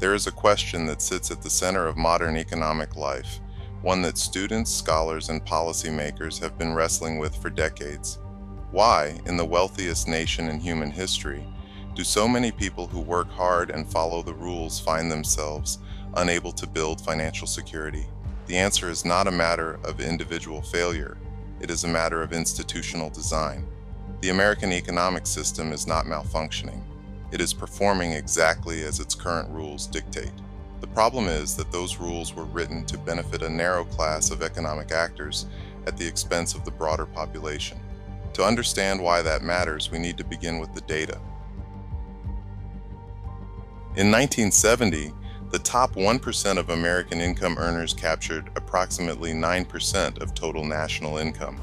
There is a question that sits at the center of modern economic life, one that students, scholars, and policymakers have been wrestling with for decades. Why, in the wealthiest nation in human history, do so many people who work hard and follow the rules find themselves unable to build financial security? The answer is not a matter of individual failure, it is a matter of institutional design. The American economic system is not malfunctioning. It is performing exactly as its current rules dictate. The problem is that those rules were written to benefit a narrow class of economic actors at the expense of the broader population. To understand why that matters, we need to begin with the data. In 1970, the top 1% of American income earners captured approximately 9% of total national income.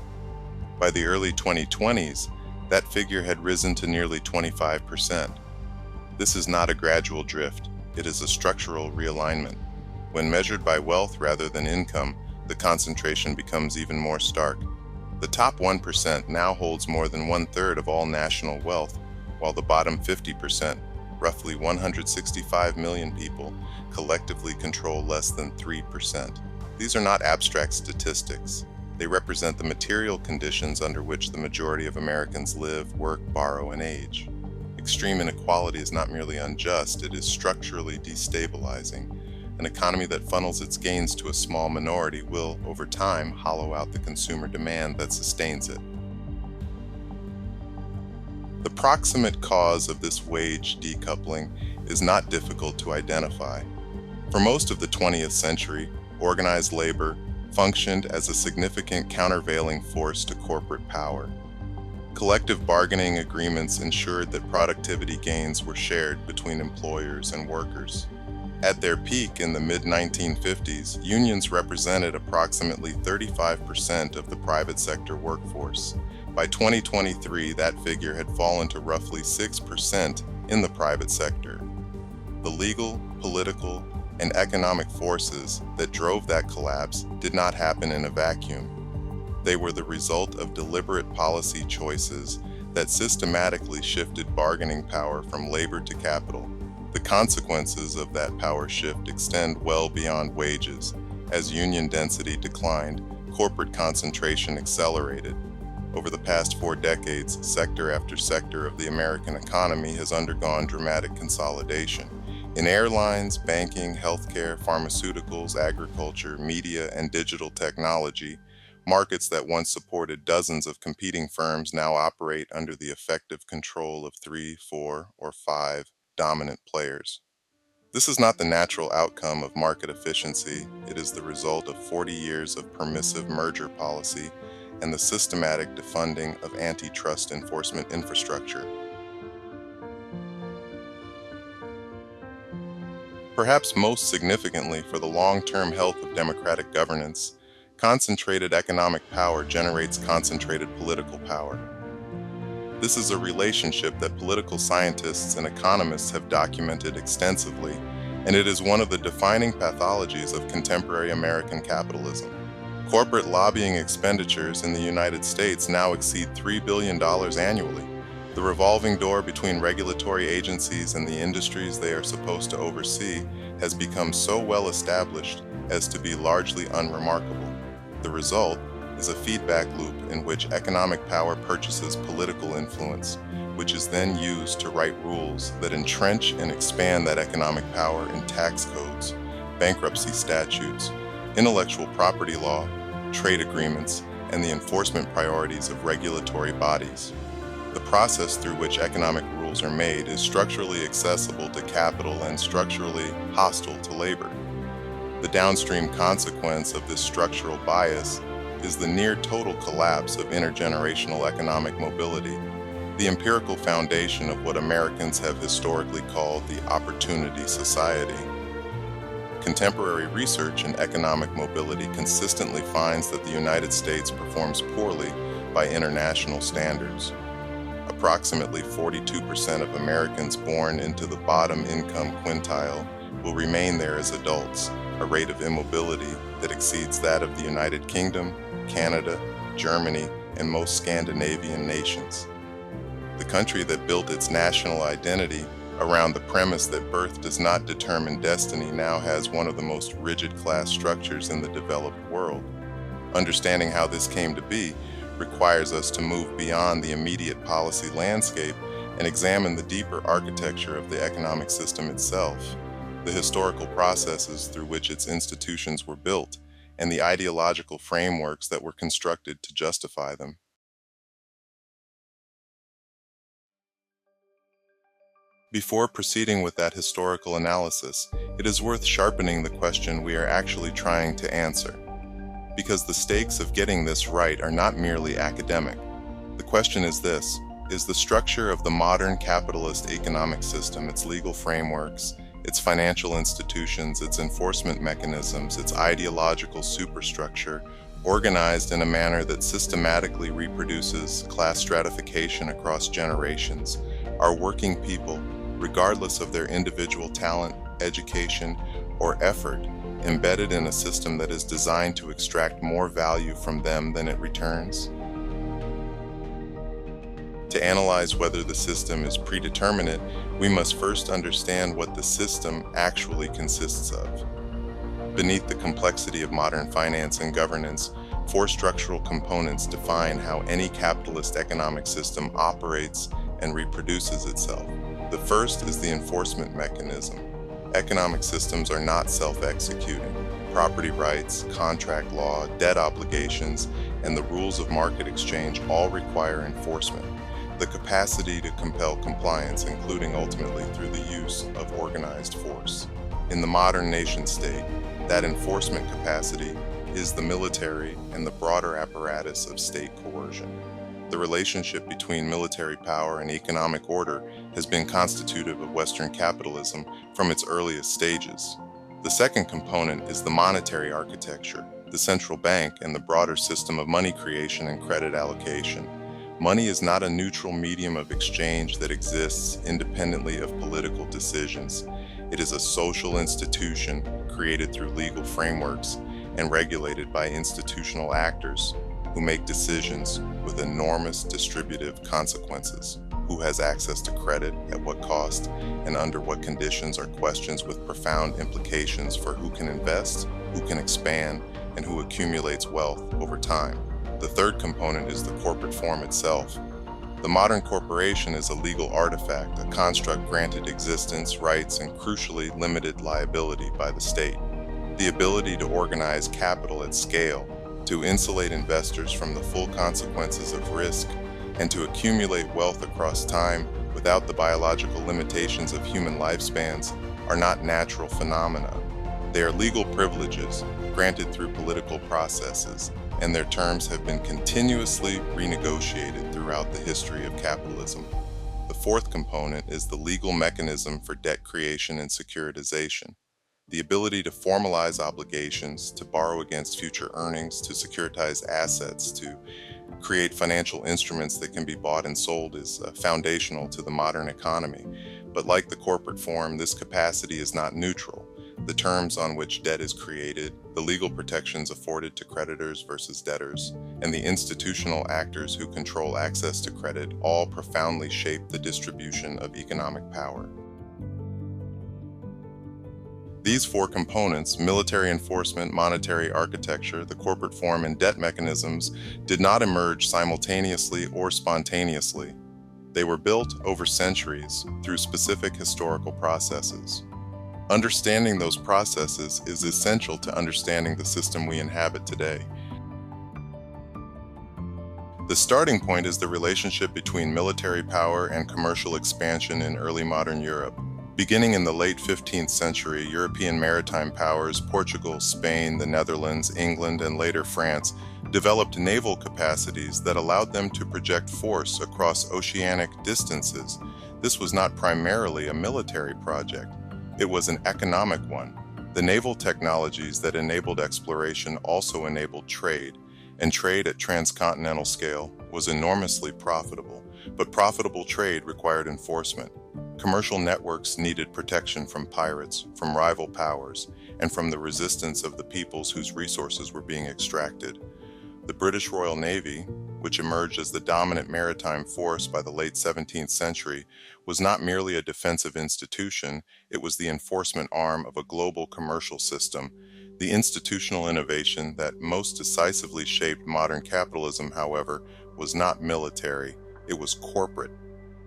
By the early 2020s, that figure had risen to nearly 25%. This is not a gradual drift, it is a structural realignment. When measured by wealth rather than income, the concentration becomes even more stark. The top 1% now holds more than one-third of all national wealth, while the bottom 50%, roughly 165 million people, collectively control less than 3%. These are not abstract statistics. They represent the material conditions under which the majority of Americans live, work, borrow, and age. Extreme inequality is not merely unjust, it is structurally destabilizing. An economy that funnels its gains to a small minority will, over time, hollow out the consumer demand that sustains it. The proximate cause of this wage decoupling is not difficult to identify. For most of the 20th century, organized labor functioned as a significant countervailing force to corporate power. Collective bargaining agreements ensured that productivity gains were shared between employers and workers. At their peak in the mid-1950s, unions represented approximately 35% of the private sector workforce. By 2023, that figure had fallen to roughly 6% in the private sector. The legal, political, and economic forces that drove that collapse did not happen in a vacuum. They were the result of deliberate policy choices that systematically shifted bargaining power from labor to capital. The consequences of that power shift extend well beyond wages. As union density declined, corporate concentration accelerated. Over the past 4 decades, sector after sector of the American economy has undergone dramatic consolidation. In airlines, banking, healthcare, pharmaceuticals, agriculture, media, and digital technology, markets that once supported dozens of competing firms now operate under the effective control of 3, 4, or 5 dominant players. This is not the natural outcome of market efficiency, it is the result of 40 years of permissive merger policy and the systematic defunding of antitrust enforcement infrastructure. Perhaps most significantly for the long-term health of democratic governance, concentrated economic power generates concentrated political power. This is a relationship that political scientists and economists have documented extensively, and it is one of the defining pathologies of contemporary American capitalism. Corporate lobbying expenditures in the United States now exceed $3 billion annually. The revolving door between regulatory agencies and the industries they are supposed to oversee has become so well established as to be largely unremarkable. The result is a feedback loop in which economic power purchases political influence, which is then used to write rules that entrench and expand that economic power in tax codes, bankruptcy statutes, intellectual property law, trade agreements, and the enforcement priorities of regulatory bodies. The process through which economic rules are made is structurally accessible to capital and structurally hostile to labor. The downstream consequence of this structural bias is the near total collapse of intergenerational economic mobility, the empirical foundation of what Americans have historically called the opportunity society. Contemporary research in economic mobility consistently finds that the United States performs poorly by international standards. Approximately 42% of Americans born into the bottom income quintile will remain there as adults, a rate of immobility that exceeds that of the United Kingdom, Canada, Germany, and most Scandinavian nations. The country that built its national identity around the premise that birth does not determine destiny now has one of the most rigid class structures in the developed world. Understanding how this came to be requires us to move beyond the immediate policy landscape and examine the deeper architecture of the economic system itself, the historical processes through which its institutions were built, and the ideological frameworks that were constructed to justify them. Before proceeding with that historical analysis, it is worth sharpening the question we are actually trying to answer, because the stakes of getting this right are not merely academic. The question is this: is the structure of the modern capitalist economic system, its legal frameworks, its financial institutions, its enforcement mechanisms, its ideological superstructure, organized in a manner that systematically reproduces class stratification across generations? Are working people, regardless of their individual talent, education, or effort, embedded in a system that is designed to extract more value from them than it returns? To analyze whether the system is predeterminate, we must first understand what the system actually consists of. Beneath the complexity of modern finance and governance, four structural components define how any capitalist economic system operates and reproduces itself. The first is the enforcement mechanism. Economic systems are not self-executing. Property rights, contract law, debt obligations, and the rules of market exchange all require enforcement. The capacity to compel compliance, including ultimately through the use of organized force. In the modern nation-state, that enforcement capacity is the military and the broader apparatus of state coercion. The relationship between military power and economic order has been constitutive of Western capitalism from its earliest stages. The second component is the monetary architecture, the central bank, and the broader system of money creation and credit allocation. Money is not a neutral medium of exchange that exists independently of political decisions. It is a social institution created through legal frameworks and regulated by institutional actors who make decisions with enormous distributive consequences. Who has access to credit, at what cost, and under what conditions are questions with profound implications for who can invest, who can expand, and who accumulates wealth over time. The third component is the corporate form itself. The modern corporation is a legal artifact, a construct granted existence, rights, and crucially limited liability by the state. The ability to organize capital at scale, to insulate investors from the full consequences of risk, and to accumulate wealth across time without the biological limitations of human lifespans are not natural phenomena. They are legal privileges granted through political processes, and their terms have been continuously renegotiated throughout the history of capitalism. The fourth component is the legal mechanism for debt creation and securitization. The ability to formalize obligations, to borrow against future earnings, to securitize assets, to create financial instruments that can be bought and sold is foundational to the modern economy. But like the corporate form, this capacity is not neutral. The terms on which debt is created, the legal protections afforded to creditors versus debtors, and the institutional actors who control access to credit all profoundly shape the distribution of economic power. These four components, military enforcement, monetary architecture, the corporate form, and debt mechanisms, did not emerge simultaneously or spontaneously. They were built over centuries through specific historical processes. Understanding those processes is essential to understanding the system we inhabit today. The starting point is the relationship between military power and commercial expansion in early modern Europe. Beginning in the late 15th century, European maritime powers, Portugal, Spain, the Netherlands, England, and later France, developed naval capacities that allowed them to project force across oceanic distances. This was not primarily a military project. It was an economic one. The naval technologies that enabled exploration also enabled trade, and trade at transcontinental scale was enormously profitable. But profitable trade required enforcement. Commercial networks needed protection from pirates, from rival powers, and from the resistance of the peoples whose resources were being extracted. The British Royal Navy, which emerged as the dominant maritime force by the late 17th century, was not merely a defensive institution, it was the enforcement arm of a global commercial system. The institutional innovation that most decisively shaped modern capitalism, however, was not military, it was corporate.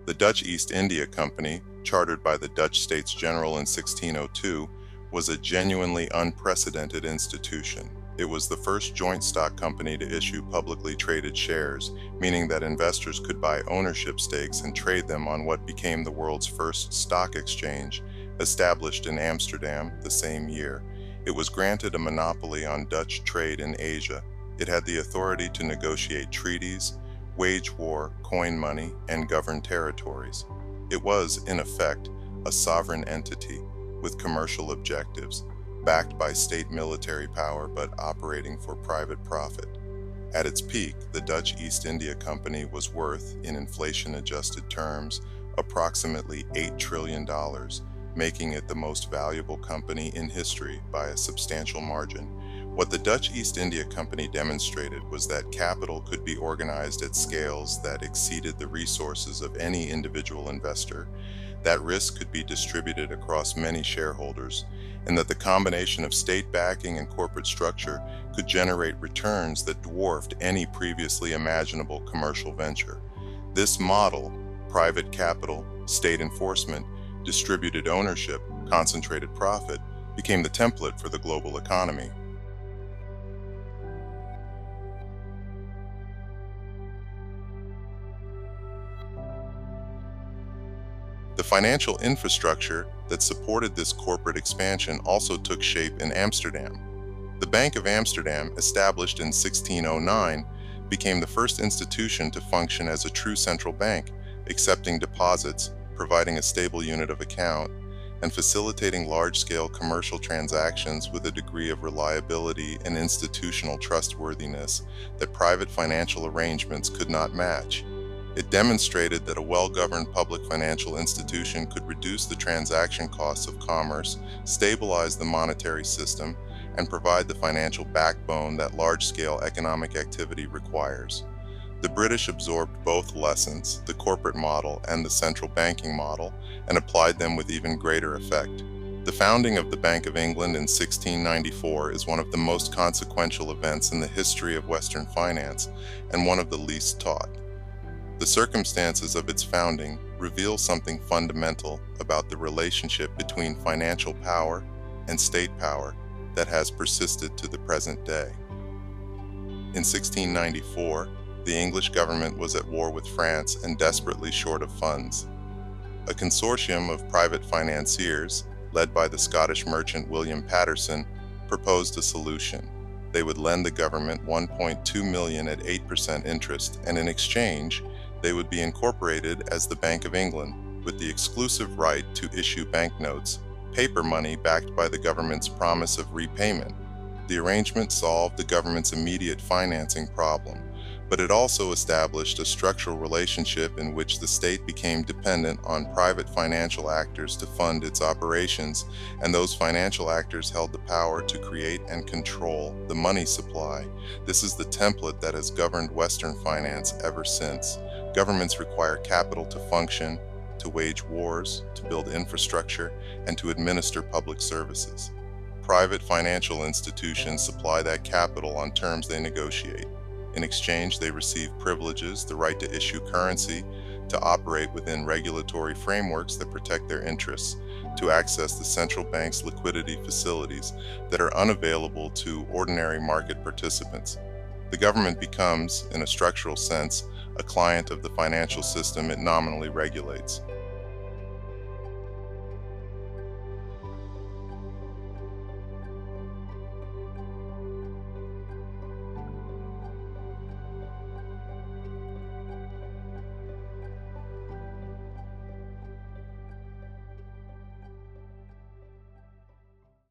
The Dutch East India Company, chartered by the Dutch States General in 1602, was a genuinely unprecedented institution. It was the first joint stock company to issue publicly traded shares, meaning that investors could buy ownership stakes and trade them on what became the world's first stock exchange, established in Amsterdam the same year. It was granted a monopoly on Dutch trade in Asia. It had the authority to negotiate treaties, wage war, coin money, and govern territories. It was, in effect, a sovereign entity with commercial objectives, backed by state military power but operating for private profit. At its peak, the Dutch East India Company was worth, in inflation-adjusted terms, approximately $8 trillion, making it the most valuable company in history by a substantial margin. What the Dutch East India Company demonstrated was that capital could be organized at scales that exceeded the resources of any individual investor, that risk could be distributed across many shareholders, and that the combination of state backing and corporate structure could generate returns that dwarfed any previously imaginable commercial venture. This model, private capital, state enforcement, distributed ownership, concentrated profit, became the template for the global economy. The financial infrastructure that supported this corporate expansion also took shape in Amsterdam. The Bank of Amsterdam, established in 1609, became the first institution to function as a true central bank, accepting deposits, providing a stable unit of account, and facilitating large-scale commercial transactions with a degree of reliability and institutional trustworthiness that private financial arrangements could not match. It demonstrated that a well-governed public financial institution could reduce the transaction costs of commerce, stabilize the monetary system, and provide the financial backbone that large-scale economic activity requires. The British absorbed both lessons, the corporate model and the central banking model, and applied them with even greater effect. The founding of the Bank of England in 1694 is one of the most consequential events in the history of Western finance, and one of the least taught. The circumstances of its founding reveal something fundamental about the relationship between financial power and state power that has persisted to the present day. In 1694, the English government was at war with France and desperately short of funds. A consortium of private financiers, led by the Scottish merchant William Paterson, proposed a solution. They would lend the government $1.2 million at 8% interest, and in exchange, they would be incorporated as the Bank of England, with the exclusive right to issue banknotes, paper money backed by the government's promise of repayment. The arrangement solved the government's immediate financing problem, but it also established a structural relationship in which the state became dependent on private financial actors to fund its operations, and those financial actors held the power to create and control the money supply. This is the template that has governed Western finance ever since. Governments require capital to function, to wage wars, to build infrastructure, and to administer public services. Private financial institutions supply that capital on terms they negotiate. In exchange, they receive privileges, the right to issue currency, to operate within regulatory frameworks that protect their interests, to access the central bank's liquidity facilities that are unavailable to ordinary market participants. The government becomes, in a structural sense, a client of the financial system it nominally regulates.